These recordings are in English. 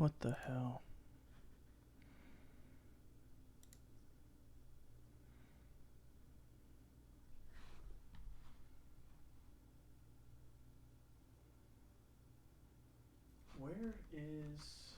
What the hell? Where is...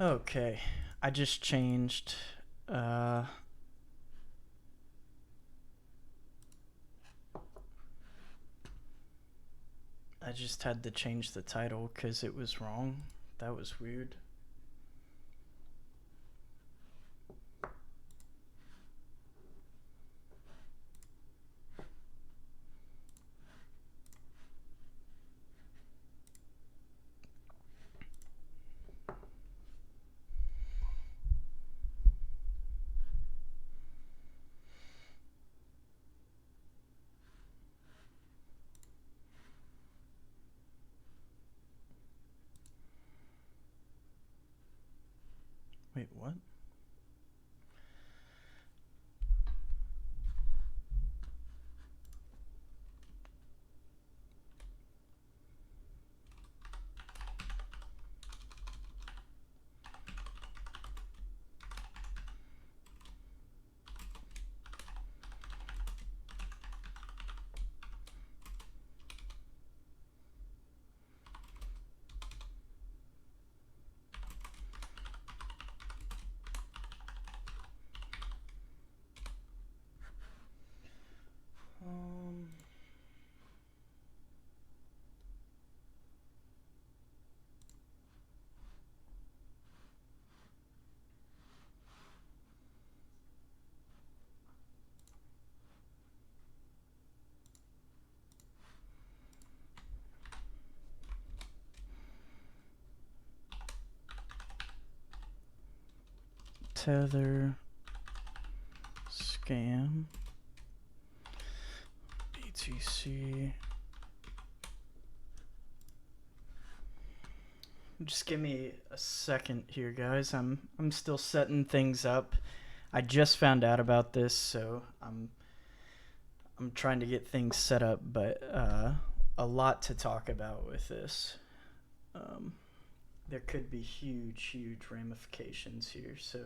Okay, I just changed I just had to change the title because it was wrong. That was weird. Wait, what? Tether scam BTC. Just give me a second here, guys. I'm still setting things up. I just found out about this, so I'm trying to get things set up, but a lot to talk about with this. There could be huge ramifications here, so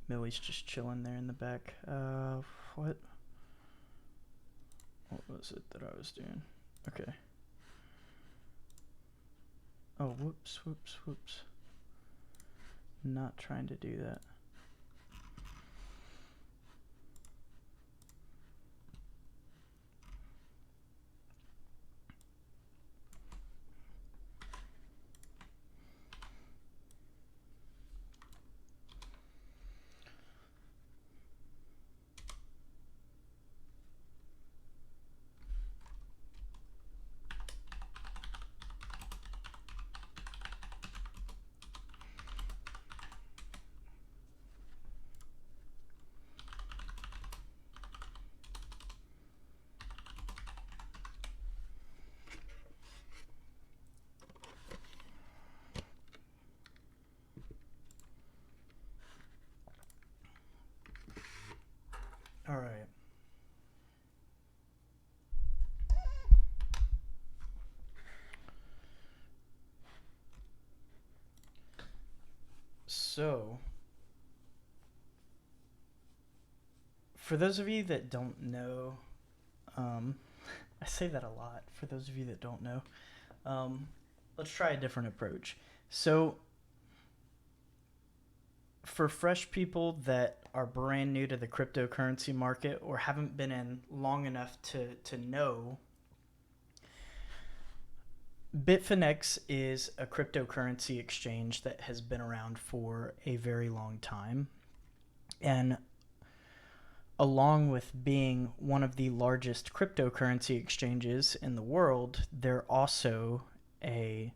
Millie's just chilling there in the back. What was it that I was doing? Okay. Oh, whoops. Not trying to do that. So, for those of you that don't know, I say that a lot. For those of you that don't know, let's try a different approach. So, for fresh people that are brand new to the cryptocurrency market or haven't been in long enough to know, Bitfinex is a cryptocurrency exchange that has been around for a very long time. And along with being one of the largest cryptocurrency exchanges in the world, they're also a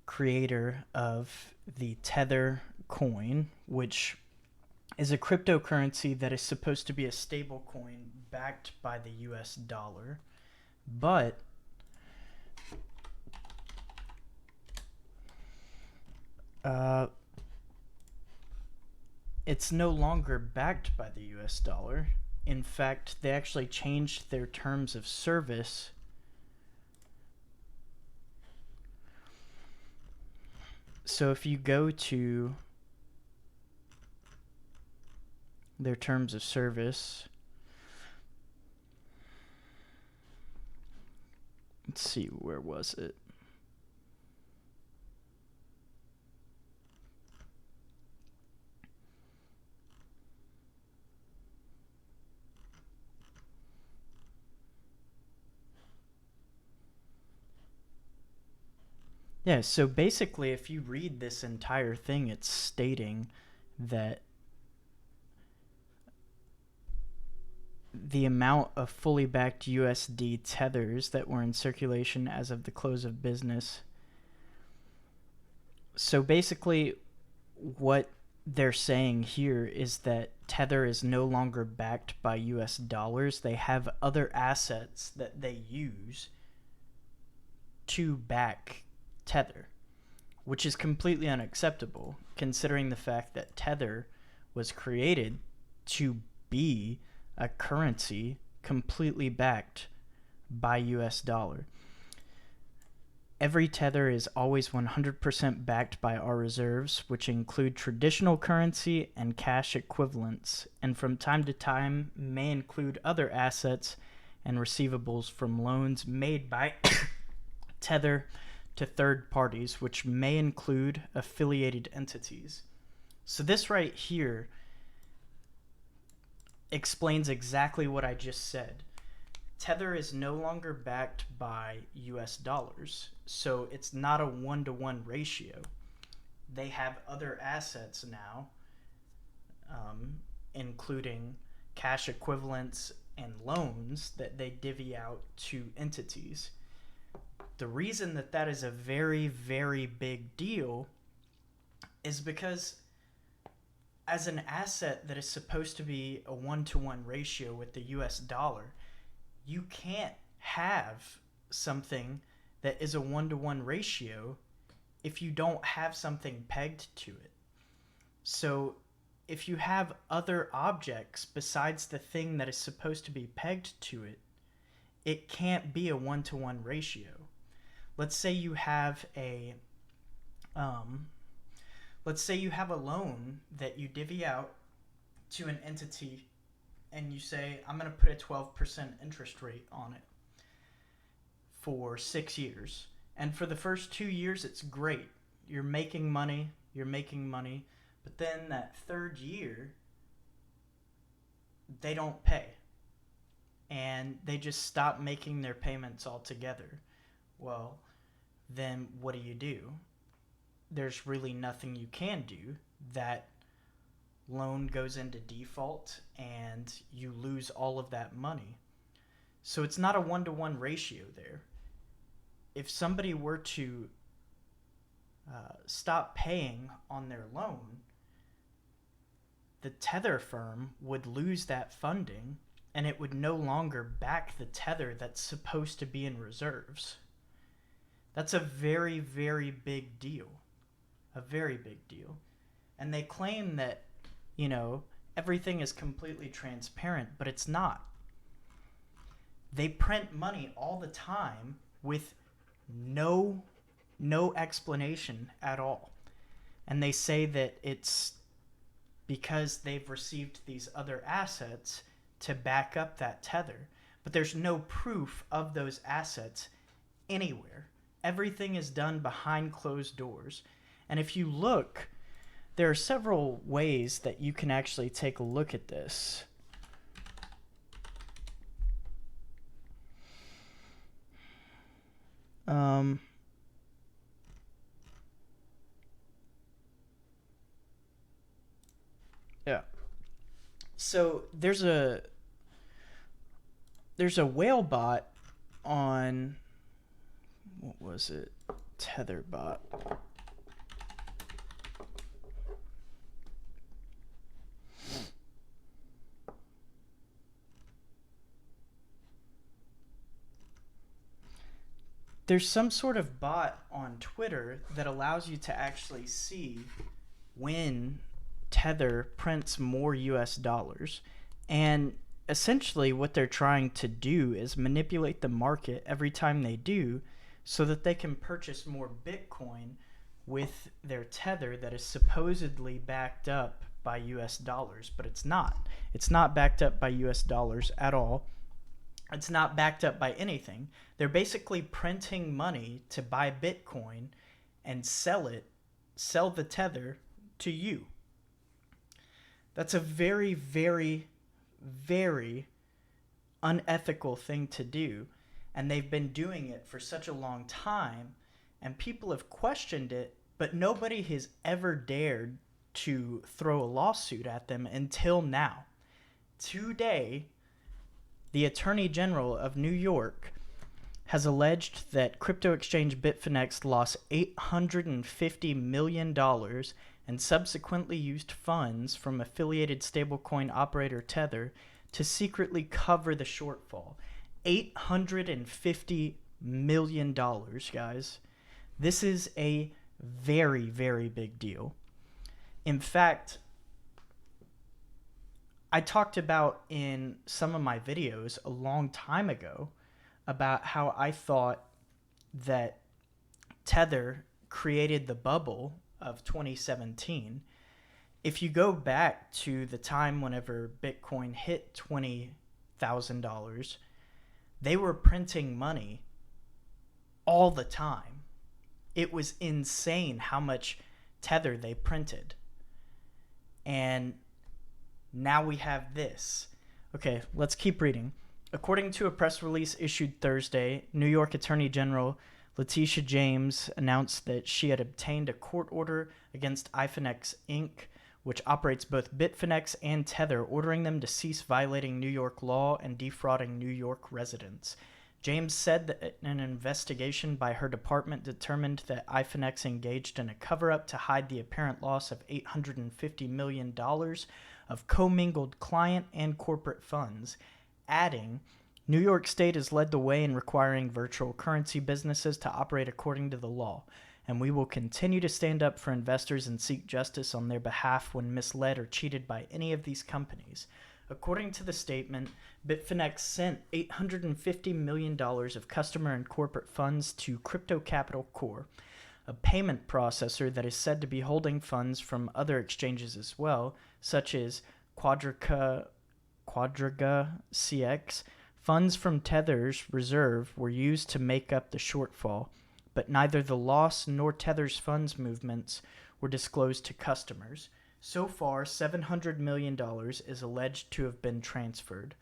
creator of the Tether coin, which is a cryptocurrency that is supposed to be a stable coin backed by the US dollar. But it's no longer backed by the US dollar. In fact, they actually changed their terms of service. So if you go to their terms of service, let's see, where was it? Yeah, so basically, if you read this entire thing, it's stating that the amount of fully backed USD tethers that were in circulation as of the close of business. So basically, what they're saying here is that Tether is no longer backed by US dollars. They have other assets that they use to back Tether, which is completely unacceptable considering the fact that Tether was created to be a currency completely backed by US dollar. Every Tether is always 100% backed by our reserves, which include traditional currency and cash equivalents, and from time to time may include other assets and receivables from loans made by Tether to third parties, which may include affiliated entities. So this right here explains exactly what I just said. Tether is no longer backed by US dollars, so it's not a 1-to-1 ratio. They have other assets now, including cash equivalents and loans that they divvy out to entities. The reason that that is a very, very big deal is because as an asset that is supposed to be a 1-to-1 ratio with the US dollar, you can't have something that is a 1-to-1 ratio if you don't have something pegged to it. So if you have other objects besides the thing that is supposed to be pegged to it, it can't be a 1-to-1 ratio. Let's say you have a loan that you divvy out to an entity and you say, I'm going to put a 12% interest rate on it for 6 years. And for the first 2 years, it's great. You're making money. But then that third year, they don't pay. And they just stop making their payments altogether. Well, then what do? There's really nothing you can do. That loan goes into default and you lose all of that money. So it's not a 1-to-1 ratio there. If somebody were to stop paying on their loan, the Tether firm would lose that funding and it would no longer back the Tether that's supposed to be in reserves. That's a very, very big deal. A very big deal. And they claim that, everything is completely transparent, but it's not. They print money all the time with no explanation at all. And they say that it's because they've received these other assets to back up that tether. But there's no proof of those assets anywhere. Everything is done behind closed doors. And if you look, there are several ways that you can actually take a look at this. Yeah. So there's a whale bot on, what was it? Tether bot. There's some sort of bot on Twitter that allows you to actually see when Tether prints more US dollars. And essentially, what they're trying to do is manipulate the market every time they do so that they can purchase more Bitcoin with their Tether that is supposedly backed up by US dollars. But it's not. It's not backed up by US dollars at all. It's not backed up by anything. They're basically printing money to buy Bitcoin and sell the Tether to you. That's a very, very, very unethical thing to do. And they've been doing it for such a long time, and people have questioned it, but nobody has ever dared to throw a lawsuit at them until now. Today, the Attorney General of New York has alleged that crypto exchange Bitfinex lost $850 million and subsequently used funds from affiliated stablecoin operator Tether to secretly cover the shortfall. $850 million, guys. This is a very, very big deal. In fact, I talked about in some of my videos a long time ago about how I thought that Tether created the bubble of 2017. If you go back to the time whenever Bitcoin hit $20,000, they were printing money all the time. It was insane how much Tether they printed. And now we have this. Okay, let's keep reading. According to a press release issued Thursday, New York Attorney General Letitia James announced that she had obtained a court order against iFinex Inc., which operates both Bitfinex and Tether, ordering them to cease violating New York law and defrauding New York residents. James said that an investigation by her department determined that iFinex engaged in a cover-up to hide the apparent loss of $850 million of commingled client and corporate funds, adding, New York State has led the way in requiring virtual currency businesses to operate according to the law, and we will continue to stand up for investors and seek justice on their behalf when misled or cheated by any of these companies. According to the statement, Bitfinex sent $850 million of customer and corporate funds to Crypto Capital Core, a payment processor that is said to be holding funds from other exchanges as well, such as Quadriga CX. Funds from Tether's reserve were used to make up the shortfall, but neither the loss nor Tether's funds movements were disclosed to customers. So far, $700 million is alleged to have been transferred.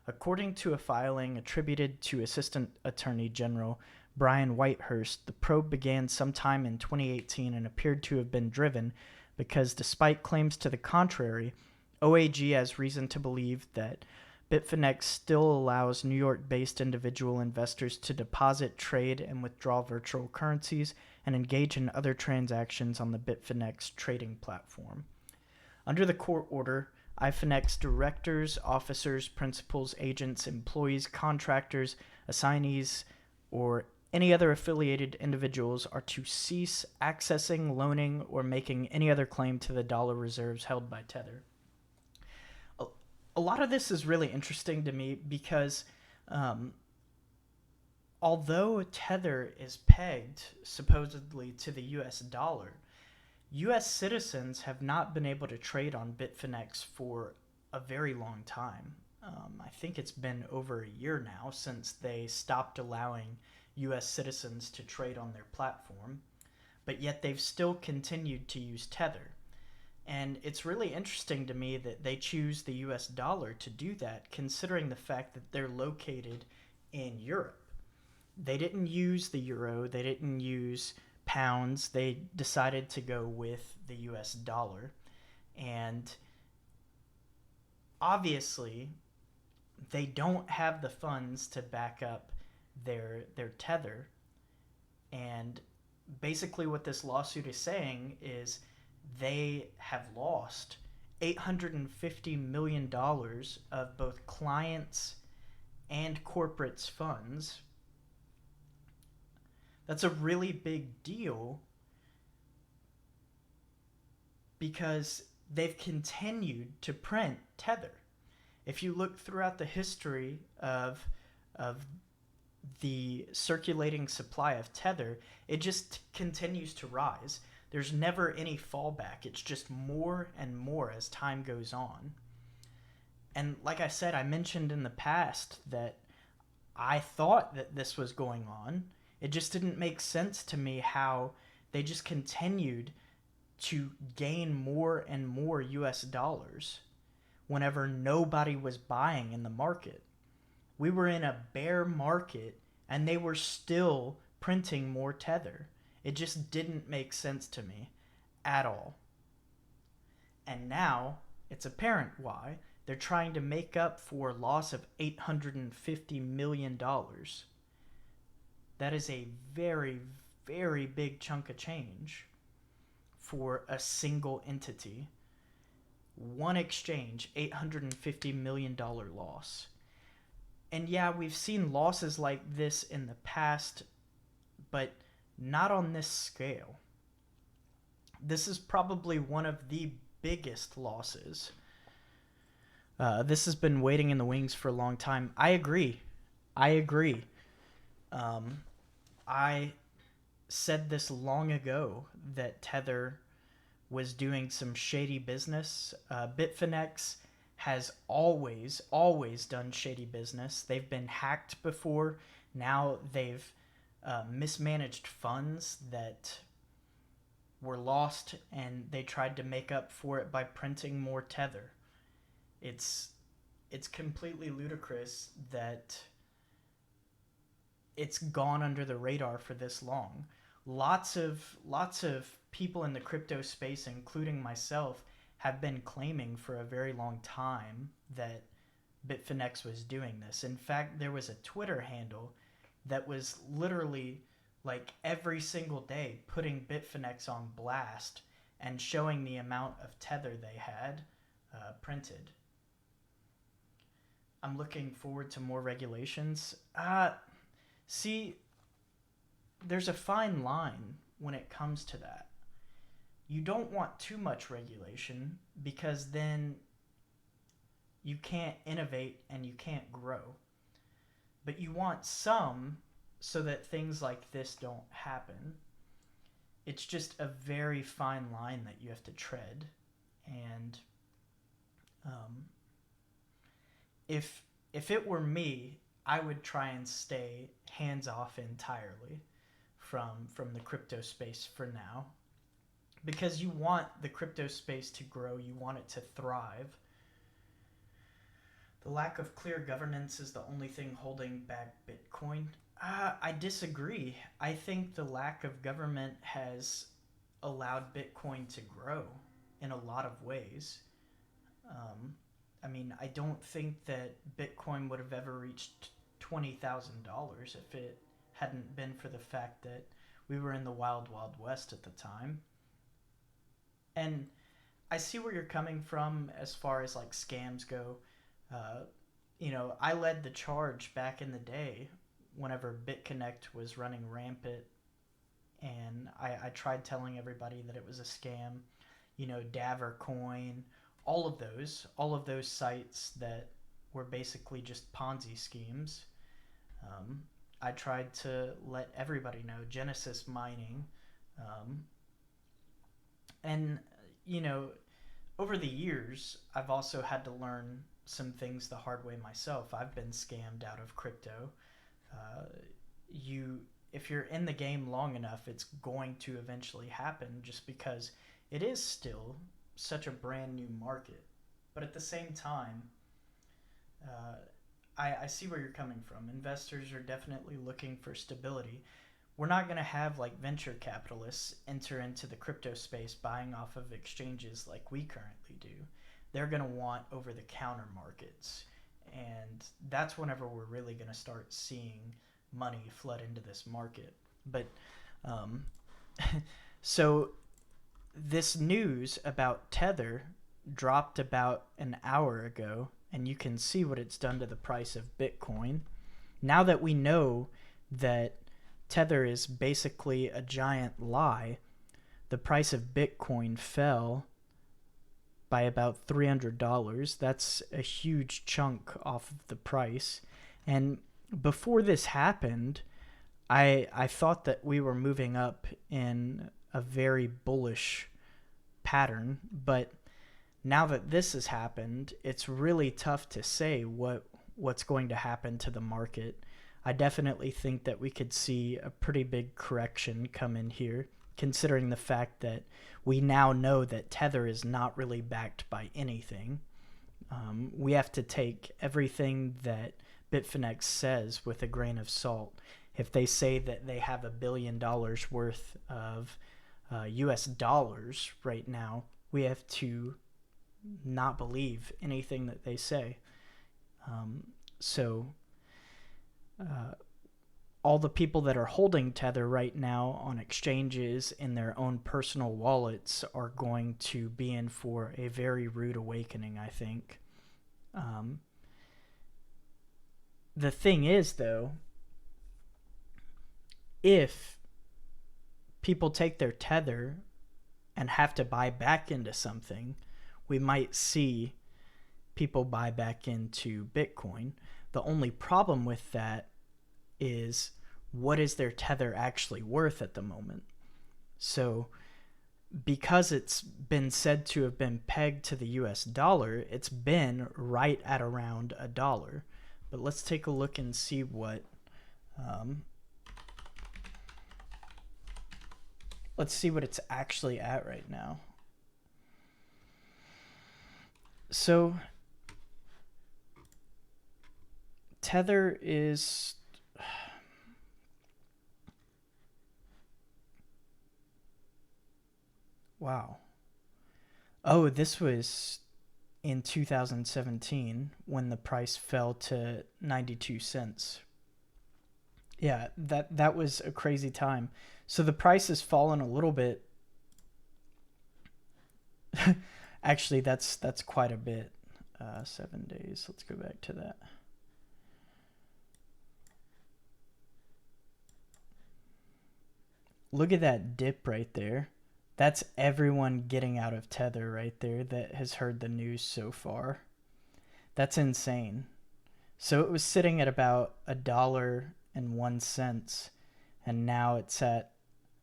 According to a filing attributed to Assistant Attorney General Brian Whitehurst, the probe began sometime in 2018 and appeared to have been driven because, despite claims to the contrary, OAG has reason to believe that Bitfinex still allows New York-based individual investors to deposit, trade, and withdraw virtual currencies and engage in other transactions on the Bitfinex trading platform. Under the court order, iFinex directors, officers, principals, agents, employees, contractors, assignees, or any other affiliated individuals are to cease accessing, loaning, or making any other claim to the dollar reserves held by Tether. A lot of this is really interesting to me because although Tether is pegged supposedly to the US dollar, US citizens have not been able to trade on Bitfinex for a very long time. I think it's been over a year now since they stopped allowing US citizens to trade on their platform, but yet they've still continued to use Tether. And it's really interesting to me that they choose the US dollar to do that, considering the fact that they're located in Europe. They didn't use the euro, they didn't use pounds, they decided to go with the US dollar. And obviously, they don't have the funds to back up their tether. And basically, what this lawsuit is saying is they have lost $850 million of both clients' and corporates' funds. That's a really big deal because they've continued to print Tether. If you look throughout the history of the circulating supply of Tether, it just continues to rise. There's never any fallback. It's just more and more as time goes on. And like I said, I mentioned in the past that I thought that this was going on. It just didn't make sense to me how they just continued to gain more and more US dollars whenever nobody was buying in the market. We were in a bear market and they were still printing more Tether. It just didn't make sense to me at all. And now it's apparent why. They're trying to make up for a loss of $850 million. That is a very, very big chunk of change for a single entity. One exchange, $850 million loss. And yeah, we've seen losses like this in the past, but not on this scale. This is probably one of the biggest losses. This has been waiting in the wings for a long time. I agree. I said this long ago that Tether was doing some shady business. Bitfinex has always done shady business. They've been hacked before. Now they've mismanaged funds that were lost, and they tried to make up for it by printing more Tether. It's completely ludicrous that it's gone under the radar for this long. Lots of people in the crypto space, including myself, have been claiming for a very long time that Bitfinex was doing this. In fact, there was a Twitter handle that was literally like every single day putting Bitfinex on blast and showing the amount of Tether they had printed. I'm looking forward to more regulations. See, there's a fine line when it comes to that. You don't want too much regulation because then you can't innovate and you can't grow. But you want some so that things like this don't happen. It's just a very fine line that you have to tread. And if it were me, I would try and stay hands off entirely from the crypto space for now, because you want the crypto space to grow, you want it to thrive. The lack of clear governance is the only thing holding back Bitcoin. I disagree. I think the lack of government has allowed Bitcoin to grow in a lot of ways. I mean, I don't think that Bitcoin would have ever reached $20,000 if it hadn't been for the fact that we were in the wild, wild west at the time. And I see where you're coming from as far as like scams go. I led the charge back in the day whenever BitConnect was running rampant, and I tried telling everybody that it was a scam. Daver Coin, all of those sites that were basically just Ponzi schemes. I tried to let everybody know. Genesis Mining, And, you know, over the years, I've also had to learn some things the hard way myself. I've been scammed out of crypto. Uh, you, if you're in the game long enough, it's going to eventually happen just because it is still such a brand new market. But at the same time, uh, I see where you're coming from. Investors are definitely looking for stability. We're not going to have like venture capitalists enter into the crypto space buying off of exchanges like we currently do. They're going to want over the counter markets. And that's whenever we're really going to start seeing money flood into this market. But um, so this news about Tether dropped about an hour ago, and you can see what it's done to the price of Bitcoin. Now that we know that Tether is basically a giant lie, the price of Bitcoin fell by about $300. That's a huge chunk off of the price. And before this happened, I thought that we were moving up in a very bullish pattern, but now that this has happened, it's really tough to say what's going to happen to the market. I definitely think that we could see a pretty big correction come in here, considering the fact that we now know that Tether is not really backed by anything. We have to take everything that Bitfinex says with a grain of salt. If they say that they have $1 billion worth of US dollars right now, we have to not believe anything that they say. So all the people that are holding Tether right now on exchanges in their own personal wallets are going to be in for a very rude awakening, I think. The thing is, though, if people take their Tether and have to buy back into something, we might see people buy back into Bitcoin. The only problem with that is, what is their Tether actually worth at the moment? So because it's been said to have been pegged to the US dollar, it's been right at around $1. But let's take a look and see what let's see what it's actually at right now. So Tether is wow. Oh, this was in 2017 when the price fell to 92 cents. Yeah, that was a crazy time. So the price has fallen a little bit. Actually, that's quite a bit. 7 days. Let's go back to that. Look at that dip right there. That's everyone getting out of Tether right there that has heard the news so far. That's insane. So it was sitting at about $1.01, and now it's at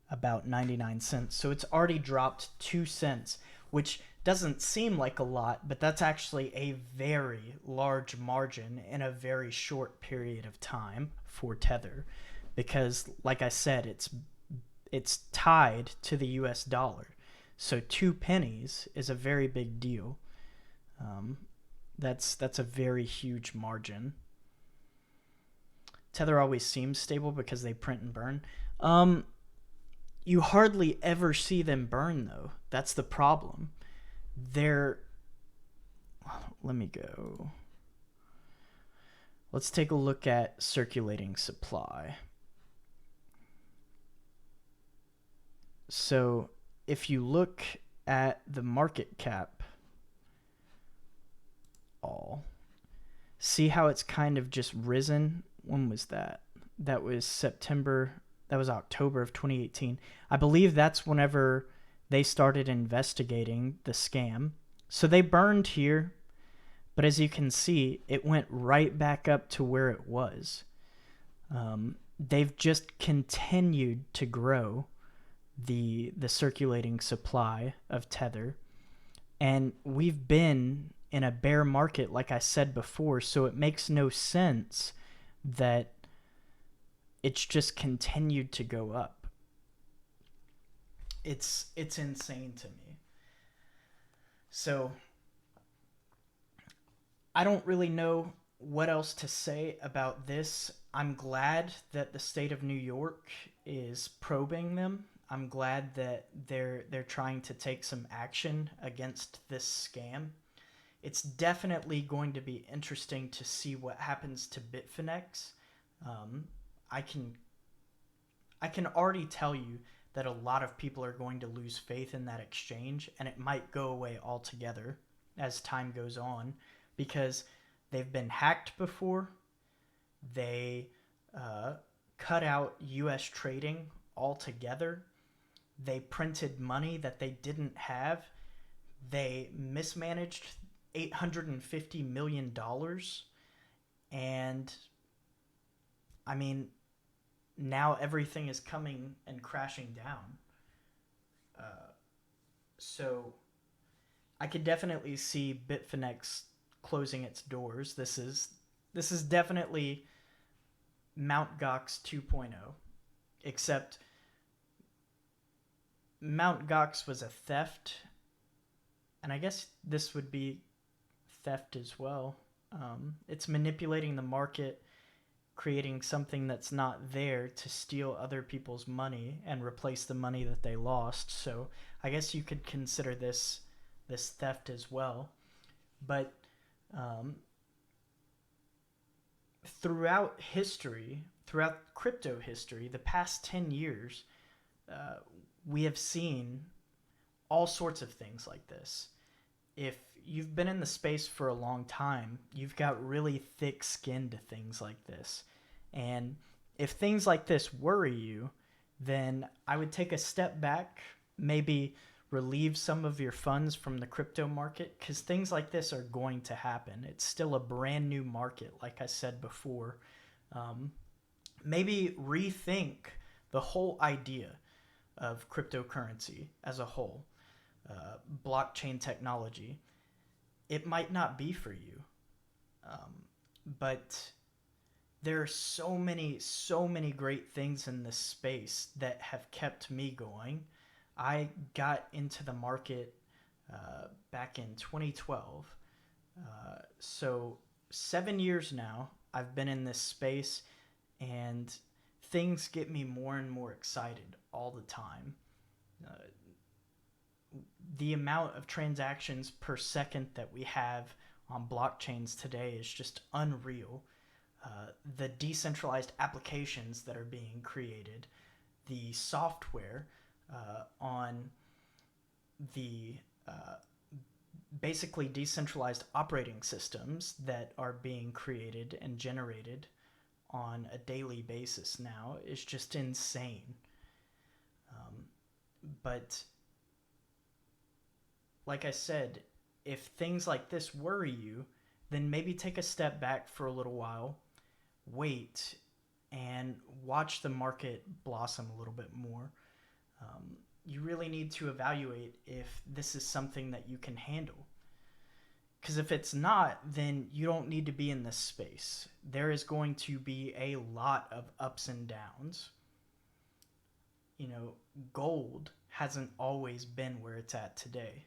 about 99 cents. So it's already dropped 2 cents, which doesn't seem like a lot, but that's actually a very large margin in a very short period of time for Tether, because like I said, it's tied to the US dollar. So 2 pennies is a very big deal. That's a very huge margin. Tether always seems stable because they print and burn. You hardly ever see them burn, though. That's the problem. Let me go. Let's take a look at circulating supply. So if you look at the market cap, see how it's kind of just risen. When was that? That was October of 2018. I believe that's whenever they started investigating the scam. So they burned here, but as you can see, it went right back up to where it was. They've just continued to grow the circulating supply of Tether. And we've been in a bear market, like I said before, so it makes no sense that it's just continued to go up. It's insane to me. So I don't really know what else to say about this. I'm glad that the state of New York is probing them. I'm glad that they're trying to take some action against this scam. It's definitely going to be interesting to see what happens to Bitfinex. Um, I can I can already tell you that a lot of people are going to lose faith in that exchange, and it might go away altogether as time goes on, because they've been hacked before. They cut out U.S. trading altogether. They printed money that they didn't have. They mismanaged $850 million. And I mean, now everything is coming and crashing down. So I could definitely see Bitfinex closing its doors. This is definitely Mt. Gox 2.0, except Mt. Gox was a theft, and I guess this would be theft as well. It's manipulating the market, creating something that's not there to steal other people's money and replace the money that they lost. So I guess you could consider this theft as well. But throughout crypto history, the past 10 years, we have seen all sorts of things like this. If you've been in the space for a long time, you've got really thick skin to things like this. And if things like this worry you, then I would take a step back, maybe relieve some of your funds from the crypto market, because things like this are going to happen. It's still a brand new market, like I said before. Maybe rethink the whole idea of cryptocurrency as a whole, blockchain technology. It might not be for you, but there are so many great things in this space that have kept me going. I got into the market back in 2012. So 7 years now, I've been in this space, and things get me more and more excited all the time. The amount of transactions per second that we have on blockchains today is just unreal. The decentralized applications that are being created, the software on the basically decentralized operating systems that are being created and generated on a daily basis now is just insane. But like I said, if things like this worry you, then maybe take a step back for a little while, wait, and watch the market blossom a little bit more. You really need to evaluate if this is something that you can handle. Because if it's not, then you don't need to be in this space. There is going to be a lot of ups and downs. Gold hasn't always been where it's at today.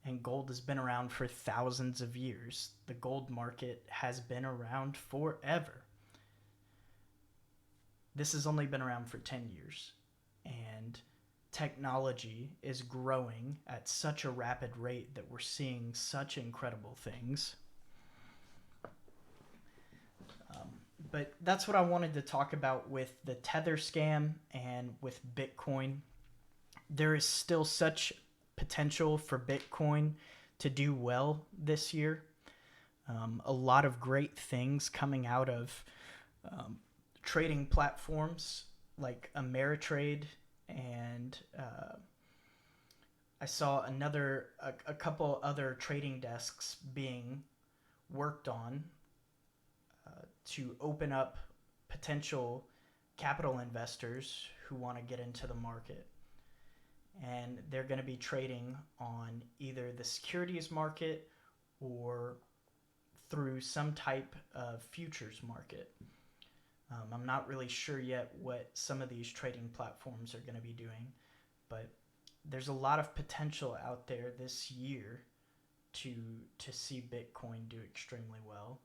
And gold has been around for thousands of years. The gold market has been around forever. This has only been around for 10 years. And technology is growing at such a rapid rate that we're seeing such incredible things. But that's what I wanted to talk about with the Tether scam and with Bitcoin. There is still such potential for Bitcoin to do well this year. A lot of great things coming out of trading platforms like Ameritrade, and I saw a couple other trading desks being worked on to open up potential capital investors who want to get into the market. and they're going to be trading on either the securities market or through some type of futures market. I'm not really sure yet what some of these trading platforms are going to be doing, but there's a lot of potential out there this year to see Bitcoin do extremely well.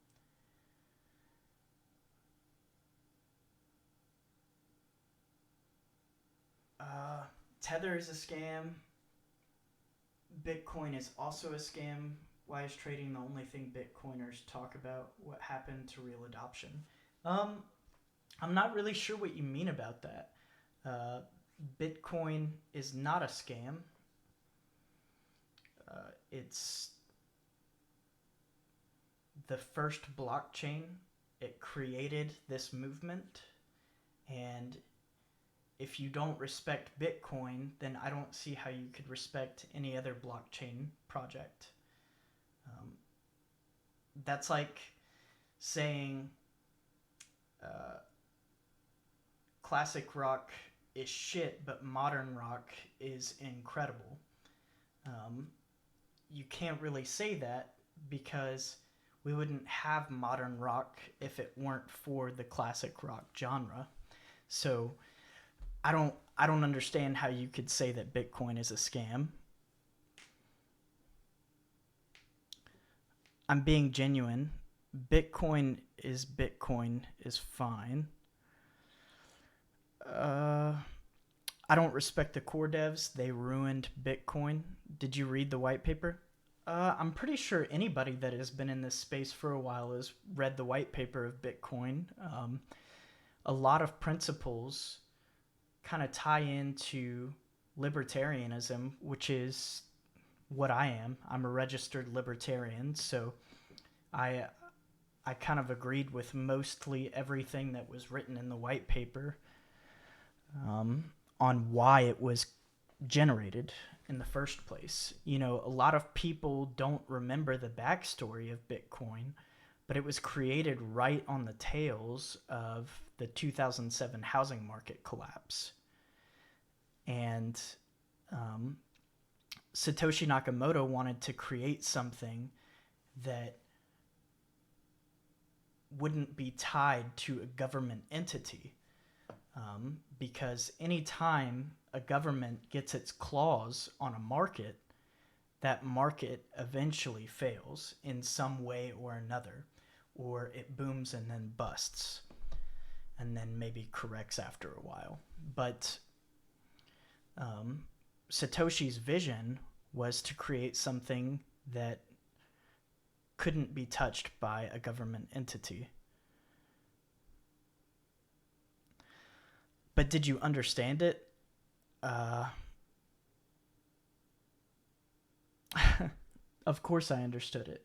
Tether is a scam. Bitcoin is also a scam. Why is trading the only thing Bitcoiners talk about? What happened to real adoption? Um, I'm not really sure what you mean about that. Uh, Bitcoin is not a scam. It's the first blockchain. It created this movement, and if you don't respect Bitcoin, then I don't see how you could respect any other blockchain project. Um, that's like saying uh, classic rock is shit, but modern rock is incredible. Um, you can't really say that because we wouldn't have modern rock if it weren't for the classic rock genre. So I don't understand how you could say that Bitcoin is a scam. I'm being genuine. Bitcoin is fine. Uh, I don't respect the core devs. They ruined Bitcoin. Did you read the white paper? I'm pretty sure anybody that has been in this space for a while has read the white paper of Bitcoin. A lot of principles kind of tie into libertarianism, which is what I am. I'm a registered libertarian, so I I kind of agreed with mostly everything that was written in the white paper, on why it was generated in the first place. You know, a lot of people don't remember the backstory of Bitcoin, but it was created right on the tails of the 2007 housing market collapse. And um, Satoshi Nakamoto wanted to create something that wouldn't be tied to a government entity. Because anytime a government gets its claws on a market, that market eventually fails in some way or another, or it booms and then busts, and then maybe corrects after a while. But Satoshi's vision was to create something that couldn't be touched by a government entity. But did you understand it? Of course I understood it.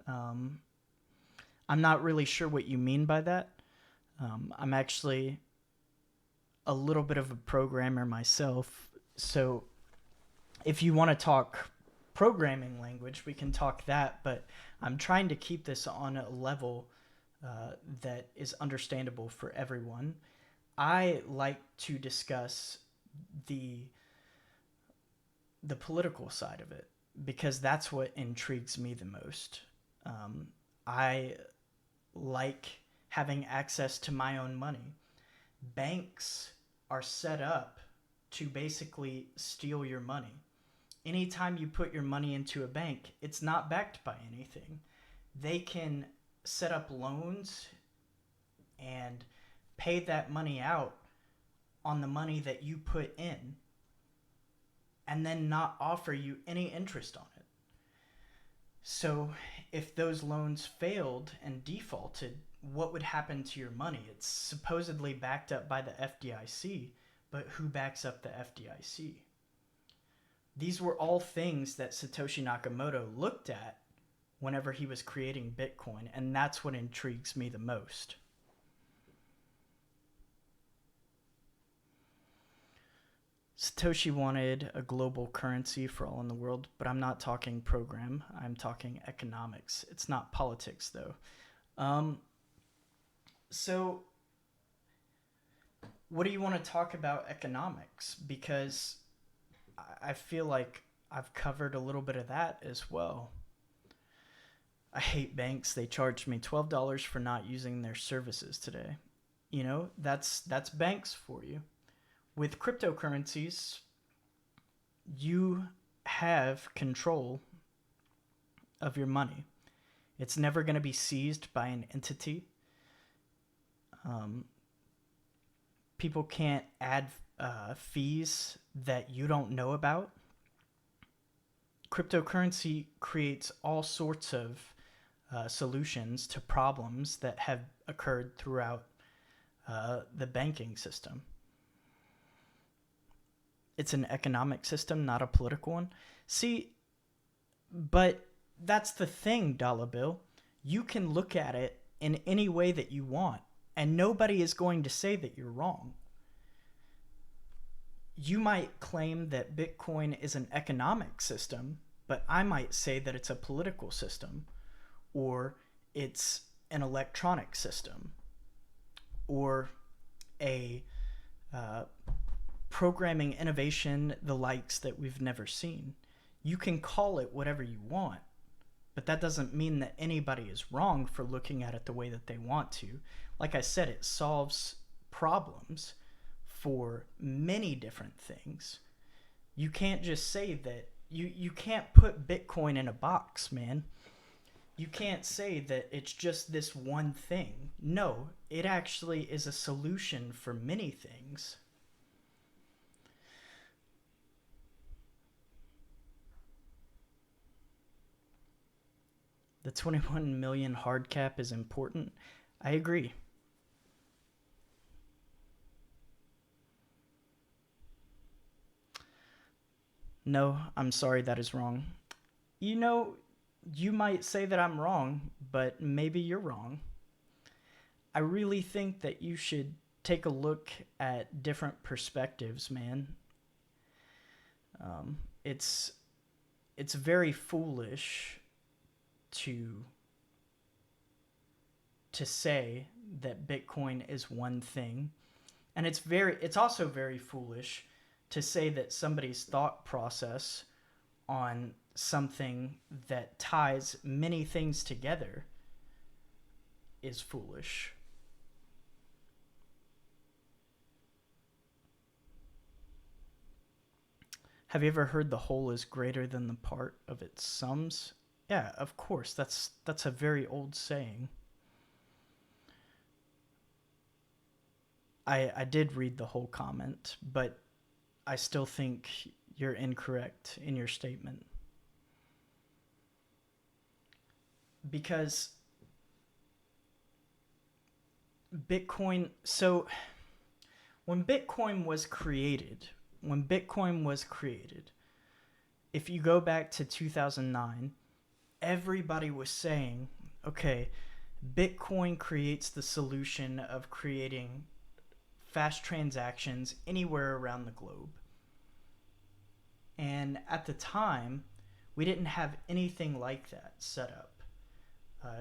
Um, I'm not really sure what you mean by that. I'm actually a little bit of a programmer myself. So if you want to talk programming language, we can talk that. But I'm trying to keep this on a level that is understandable for everyone. I like to discuss the political side of it because that's what intrigues me the most. I like having access to my own money. Banks are set up to basically steal your money. Anytime you put your money into a bank, it's not backed by anything. They can set up loans and pay that money out on the money that you put in and then not offer you any interest on it. So if those loans failed and defaulted, what would happen to your money? It's supposedly backed up by the FDIC, but who backs up the FDIC? These were all things that Satoshi Nakamoto looked at whenever he was creating Bitcoin, and that's what intrigues me the most. Satoshi wanted a global currency for all in the world, but I'm not talking program. I'm talking economics. It's not politics, though. So, what do you want to talk about economics? Because I feel like I've covered a little bit of that as well. I hate banks. They charged me $12 for not using their services today. You know, that's banks for you. With cryptocurrencies, you have control of your money. It's never going to be seized by an entity. Um, People can't add fees that you don't know about. Cryptocurrency creates all sorts of solutions to problems that have occurred throughout the banking system. It's an economic system, not a political one. See, but that's the thing, Dollar Bill. You can look at it in any way that you want, and nobody is going to say that you're wrong. You might claim that Bitcoin is an economic system, but I might say that it's a political system, or it's an electronic system, or a programming innovation the likes that we've never seen. You can call it whatever you want, but that doesn't mean that anybody is wrong for looking at it the way that they want to. Like I said, it solves problems for many different things. You can't just say that you can't put Bitcoin in a box, man. You can't say that it's just this one thing. No, it actually is a solution for many things. The 21 million hard cap is important. I agree. No, I'm sorry, that is wrong. You know, you might say that I'm wrong, but maybe you're wrong. I really think that you should take a look at different perspectives, man. Um, it's it's very foolish to say that Bitcoin is one thing, and it's also very foolish to say that somebody's thought process on something that ties many things together is foolish. Have you ever heard the whole is greater than the part of its sums? Yeah, of course. That's a very old saying. I did read the whole comment, but I still think you're incorrect in your statement. Because Bitcoin, so when Bitcoin was created, if you go back to 2009, everybody was saying, okay, Bitcoin creates the solution of creating fast transactions anywhere around the globe. And at the time, we didn't have anything like that set up.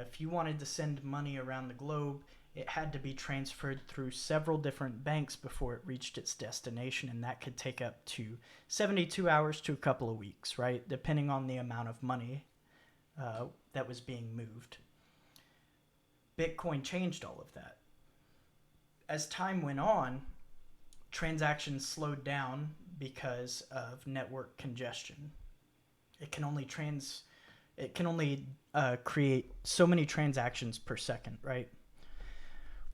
If you wanted to send money around the globe, it had to be transferred through several different banks before it reached its destination, and that could take up to 72 hours to a couple of weeks, right? Depending on the amount of money that was being moved. Bitcoin changed all of that. As time went on, transactions slowed down because of network congestion. It can only create so many transactions per second, right?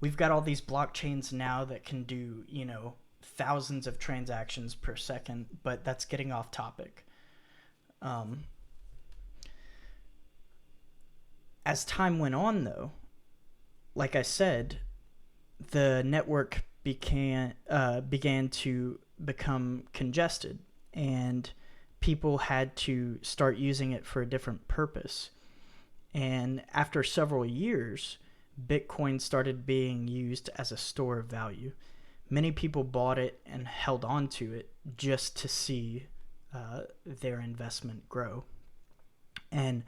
We've got all these blockchains now that can do, thousands of transactions per second, but that's getting off topic. As time went on, though, like I said, the network began to become congested, and people had to start using it for a different purpose. And after several years, Bitcoin started being used as a store of value. Many people bought it and held on to it just to see their investment grow. And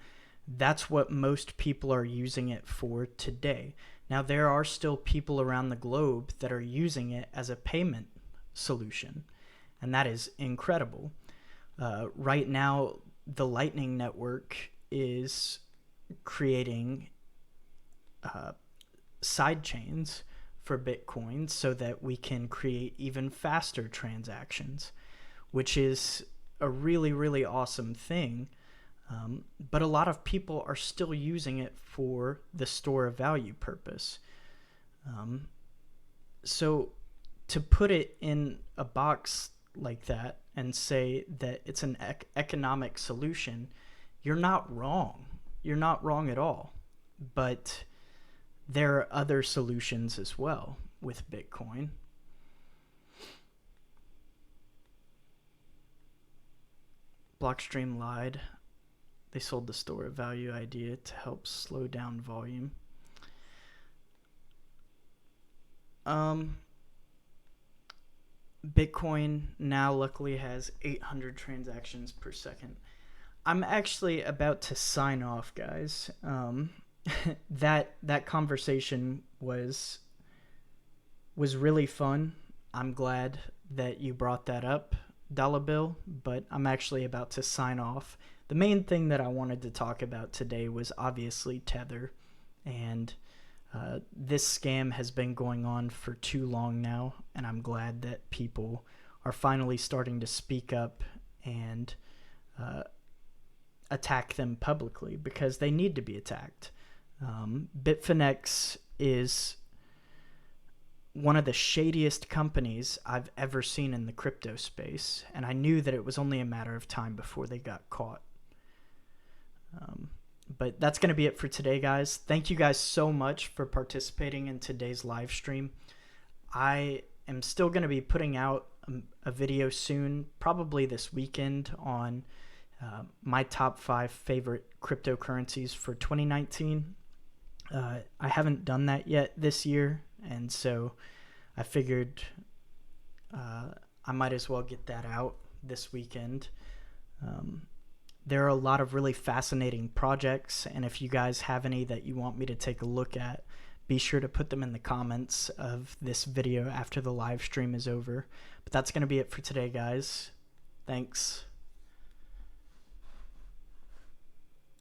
that's what most people are using it for today. Now, there are still people around the globe that are using it as a payment solution, and that is incredible. Right now, the Lightning Network is creating side chains for Bitcoin so that we can create even faster transactions, which is a really, really awesome thing. But a lot of people are still using it for the store of value purpose. So to put it in a box like that and say that it's an economic solution, you're not wrong. You're not wrong at all. But there are other solutions as well with Bitcoin. Blockstream lied. They sold the store of value idea to help slow down volume. Bitcoin now luckily has 800 transactions per second. I'm actually about to sign off, guys. That conversation was really fun. I'm glad that you brought that up, Dollar Bill, but I'm actually about to sign off. The main thing that I wanted to talk about today was obviously Tether, and this scam has been going on for too long now, and I'm glad that people are finally starting to speak up and attack them publicly, because they need to be attacked. Bitfinex is one of the shadiest companies I've ever seen in the crypto space, and I knew that it was only a matter of time before they got caught. But that's going to be it for today, guys. Thank you guys so much for participating in today's live stream. I am still going to be putting out a video soon, probably this weekend, on my top 5 favorite cryptocurrencies for 2019. I haven't done that yet this year, and so I figured I might as well get that out this weekend. There are a lot of really fascinating projects, and if you guys have any that you want me to take a look at, be sure to put them in the comments of this video after the live stream is over. But that's going to be it for today, guys. Thanks.